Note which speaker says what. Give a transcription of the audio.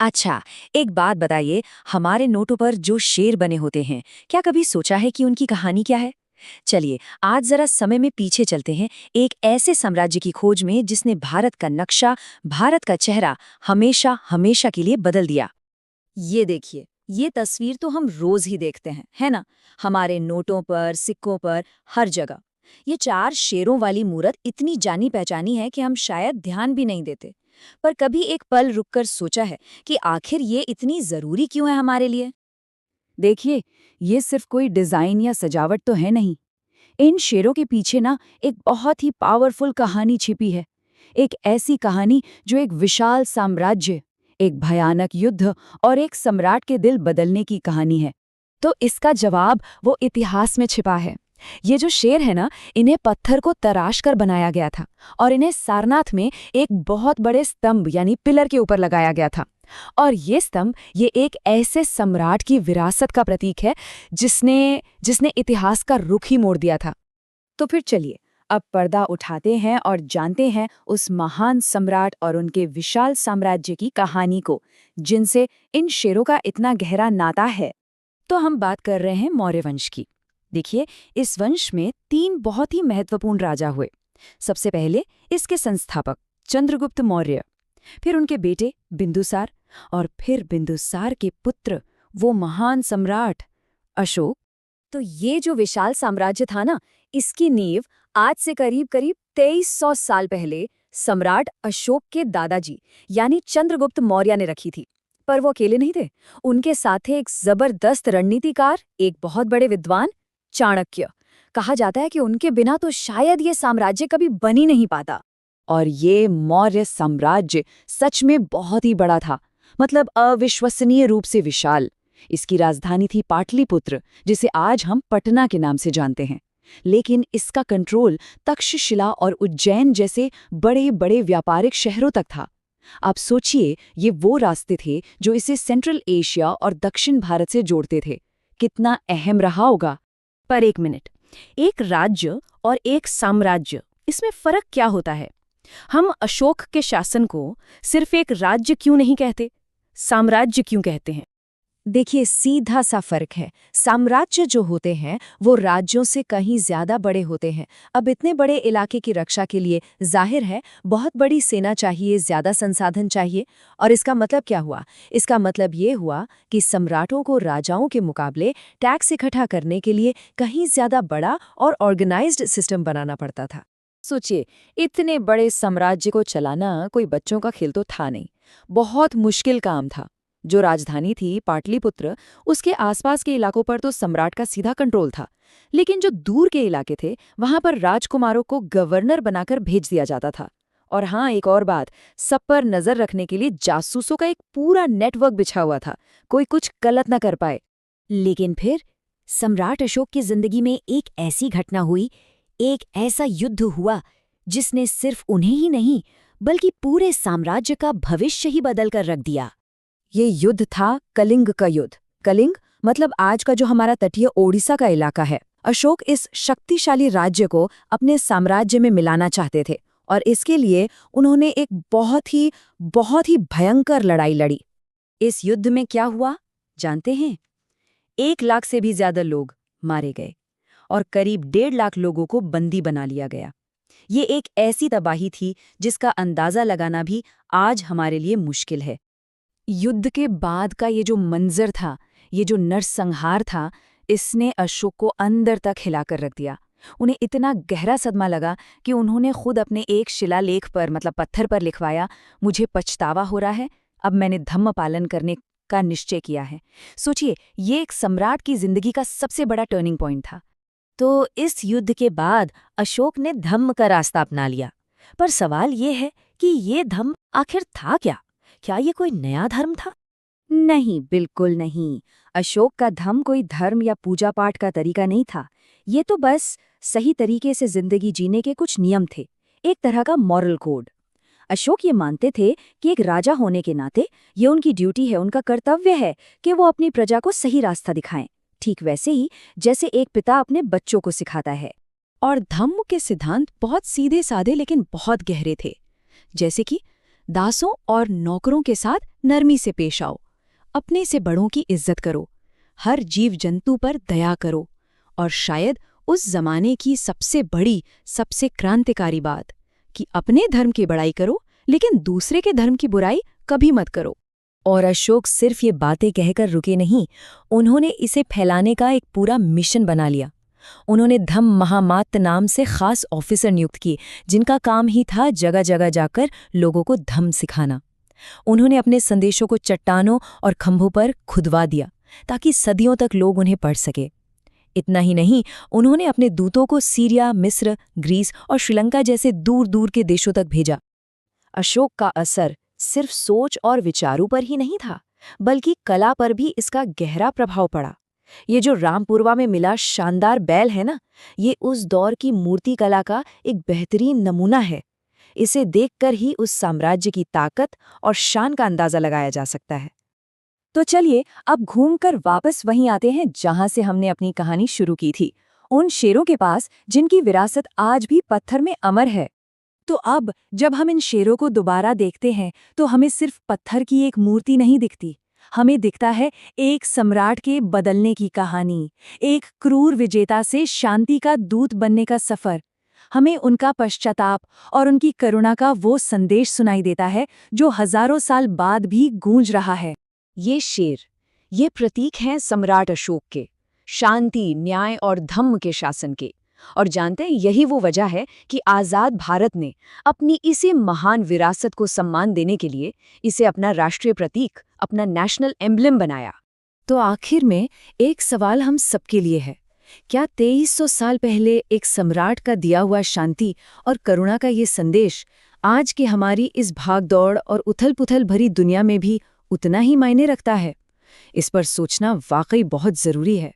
Speaker 1: अच्छा, एक बात बताइए, हमारे नोटों पर जो शेर बने होते हैं, क्या कभी सोचा है कि उनकी कहानी क्या है? चलिए, आज जरा समय में पीछे चलते हैं, एक ऐसे साम्राज्य की खोज में जिसने भारत का नक्शा, भारत का चेहरा हमेशा हमेशा के लिए बदल दिया।
Speaker 2: ये देखिए, ये तस्वीर तो हम रोज ही देखते हैं, है ना? हमारे नोटों पर, सिक्कों पर, हर जगह। ये चार शेरों वाली मूरत इतनी जानी पहचानी है कि हम शायद ध्यान भी नहीं देते। पर कभी एक पल रुककर सोचा है कि आखिर ये इतनी जरूरी क्यों है हमारे लिए?
Speaker 3: देखिए, ये सिर्फ कोई डिजाइन या सजावट तो है नहीं। इन शेरों के पीछे ना एक बहुत ही पावरफुल कहानी छिपी है। एक ऐसी कहानी जो एक विशाल साम्राज्य, एक भयानक युद्ध और एक सम्राट के दिल बदलने की कहानी है। तो इसका जवाब वो इतिहास में छिपा है। ये जो शेर है ना, इन्हें पत्थर को तराश कर बनाया गया था और इन्हें सारनाथ में एक बहुत बड़े स्तंभ यानी पिलर के ऊपर लगाया गया था। और ये स्तंभ ये एक ऐसे सम्राट की विरासत का प्रतीक है जिसने जिसने इतिहास का रुख ही मोड़ दिया था। तो फिर चलिए, अब पर्दा उठाते हैं और जानते हैं उस महान सम्राट और उनके विशाल साम्राज्य की कहानी को, जिनसे इन शेरों का इतना गहरा नाता है। तो हम बात कर रहे हैं मौर्य वंश की। देखिए, इस वंश में 3 बहुत ही महत्वपूर्ण राजा हुए। सबसे पहले इसके संस्थापक चंद्रगुप्त मौर्य, फिर उनके बेटे बिंदुसार, और फिर बिंदुसार के पुत्र वो महान सम्राट अशोक।
Speaker 2: तो ये जो विशाल साम्राज्य था ना, इसकी नींव आज से करीब करीब 2300 साल पहले सम्राट अशोक के दादाजी यानी चंद्रगुप्त मौर्य ने रखी थी। पर वो अकेले नहीं थे, उनके साथ थे एक जबरदस्त रणनीतिकार, एक बहुत बड़े विद्वान, चाणक्य। कहा जाता है कि उनके बिना तो शायद ये साम्राज्य कभी बन ही नहीं पाता।
Speaker 3: और ये मौर्य साम्राज्य सच में बहुत ही बड़ा था, मतलब अविश्वसनीय रूप से विशाल। इसकी राजधानी थी पाटलिपुत्र, जिसे आज हम पटना के नाम से जानते हैं। लेकिन इसका कंट्रोल तक्षशिला और उज्जैन जैसे बड़े बड़े व्यापारिक शहरों तक था। आप सोचिए, ये वो रास्ते थे जो इसे सेंट्रल एशिया और दक्षिण भारत से जोड़ते थे। कितना अहम रहा होगा।
Speaker 4: पर एक मिनट, एक राज्य और एक साम्राज्य, इसमें फर्क क्या होता है? हम अशोक के शासन को सिर्फ एक राज्य क्यों नहीं कहते, साम्राज्य क्यों कहते हैं?
Speaker 1: देखिए, सीधा सा फर्क है। साम्राज्य जो होते हैं वो राज्यों से कहीं ज्यादा बड़े होते हैं। अब इतने बड़े इलाके की रक्षा के लिए जाहिर है बहुत बड़ी सेना चाहिए, ज्यादा संसाधन चाहिए। और इसका मतलब क्या हुआ? इसका मतलब ये हुआ कि सम्राटों को राजाओं के मुकाबले टैक्स इकट्ठा करने के लिए कहीं ज्यादा बड़ा और ऑर्गेनाइज्ड सिस्टम बनाना पड़ता था।
Speaker 3: सोचिए, इतने बड़े साम्राज्य को चलाना कोई बच्चों का खेल तो था नहीं, बहुत मुश्किल काम था। जो राजधानी थी पाटलिपुत्र, उसके आसपास के इलाकों पर तो सम्राट का सीधा कंट्रोल था, लेकिन जो दूर के इलाके थे वहां पर राजकुमारों को गवर्नर बनाकर भेज दिया जाता था। और हाँ, एक और बात, सब पर नजर रखने के लिए जासूसों का एक पूरा नेटवर्क बिछा हुआ था, कोई कुछ गलत न कर पाए।
Speaker 2: लेकिन फिर सम्राट अशोक की जिंदगी में एक ऐसी घटना हुई, एक ऐसा युद्ध हुआ जिसने सिर्फ उन्हें ही नहीं बल्कि पूरे साम्राज्य का भविष्य ही बदल कर रख दिया।
Speaker 3: ये युद्ध था कलिंग का युद्ध। कलिंग मतलब आज का जो हमारा तटीय ओडिशा का इलाका है। अशोक इस शक्तिशाली राज्य को अपने साम्राज्य में मिलाना चाहते थे और इसके लिए उन्होंने एक बहुत ही भयंकर लड़ाई लड़ी। इस युद्ध में क्या हुआ जानते हैं? 1 लाख से भी ज्यादा लोग मारे गए और करीब 1.5 लाख लोगों को बंदी बना लिया गया। ये एक ऐसी तबाही थी जिसका अंदाजा लगाना भी आज हमारे लिए मुश्किल है। युद्ध के बाद का ये जो मंजर था, ये जो नरसंहार था, इसने अशोक को अंदर तक हिलाकर रख दिया। उन्हें इतना गहरा सदमा लगा कि उन्होंने खुद अपने एक शिलालेख पर मतलब पत्थर पर लिखवाया, मुझे पछतावा हो रहा है, अब मैंने धम्म पालन करने का निश्चय किया है। सोचिए, ये एक सम्राट की जिंदगी का सबसे बड़ा टर्निंग पॉइंट था।
Speaker 2: तो इस युद्ध के बाद अशोक ने धम्म का रास्ता अपना लिया। पर सवाल ये है कि ये धम्म आखिर था क्या? क्या ये कोई नया धर्म था?
Speaker 3: नहीं, बिल्कुल नहीं। अशोक का धर्म कोई धर्म या पूजा पाठ का तरीका नहीं था। ये तो बस सही तरीके से जिंदगी जीने के कुछ नियम थे, एक तरह का मॉरल कोड। अशोक ये मानते थे कि एक राजा होने के नाते ये उनकी ड्यूटी है, उनका कर्तव्य है कि वो अपनी प्रजा को सही रास्ता दिखाएं, ठीक वैसे ही जैसे एक पिता अपने बच्चों को सिखाता है। और धम्म के सिद्धांत बहुत सीधे साधे लेकिन बहुत गहरे थे, जैसे कि दासों और नौकरों के साथ
Speaker 4: नरमी से पेश आओ, अपने से बड़ों की इज्जत करो, हर जीव जंतु पर दया करो, और शायद उस जमाने की सबसे बड़ी, सबसे क्रांतिकारी बात कि अपने धर्म की बड़ाई करो लेकिन दूसरे के धर्म की बुराई कभी मत करो।
Speaker 1: और अशोक सिर्फ ये बातें कहकर रुके नहीं, उन्होंने इसे फैलाने का एक पूरा मिशन बना लिया। उन्होंने धम्म महामात्य नाम से खास ऑफिसर नियुक्त किए, जिनका काम ही था जगह जगह जाकर लोगों को धम्म सिखाना। उन्होंने अपने संदेशों को चट्टानों और खंभों पर खुदवा दिया ताकि सदियों तक लोग उन्हें पढ़ सके। इतना ही नहीं, उन्होंने अपने दूतों को सीरिया, मिस्र, ग्रीस और श्रीलंका जैसे दूर दूर के देशों तक भेजा। अशोक का असर सिर्फ सोच और विचारों पर ही नहीं था, बल्कि कला पर भी इसका गहरा प्रभाव पड़ा। ये जो रामपुरवा में मिला शानदार बैल है ना, ये उस दौर की मूर्ति कला का एक बेहतरीन नमूना है। इसे देखकर ही उस साम्राज्य की ताकत और शान का अंदाजा लगाया जा सकता है। तो चलिए अब घूमकर वापस वहीं आते हैं जहां से हमने अपनी कहानी शुरू की थी, उन शेरों के पास जिनकी विरासत आज भी पत्थर में अमर है। तो अब जब हम इन शेरों को दोबारा देखते हैं तो हमें सिर्फ पत्थर की एक मूर्ति नहीं दिखती, हमें दिखता है एक सम्राट के बदलने की कहानी, एक क्रूर विजेता से शांति का दूत बनने का सफर। हमें उनका पश्चाताप और उनकी करुणा का वो संदेश सुनाई देता है जो हजारों साल बाद भी गूंज रहा है।
Speaker 2: ये शेर, ये प्रतीक हैं सम्राट अशोक के, शांति, न्याय और धम्म के शासन के। और जानते हैं, यही वो वजह है कि आज़ाद भारत ने अपनी इसी महान विरासत को सम्मान देने के लिए इसे अपना राष्ट्रीय प्रतीक, अपना नेशनल एम्ब्लेम बनाया।
Speaker 4: तो आखिर में एक सवाल हम सबके लिए है, क्या 2300 साल पहले एक सम्राट का दिया हुआ शांति और करुणा का ये संदेश आज की हमारी इस भागदौड़ और उथल-पुथल भरी दुनिया में भी उतना ही मायने रखता है? इस पर सोचना वाकई बहुत जरूरी है।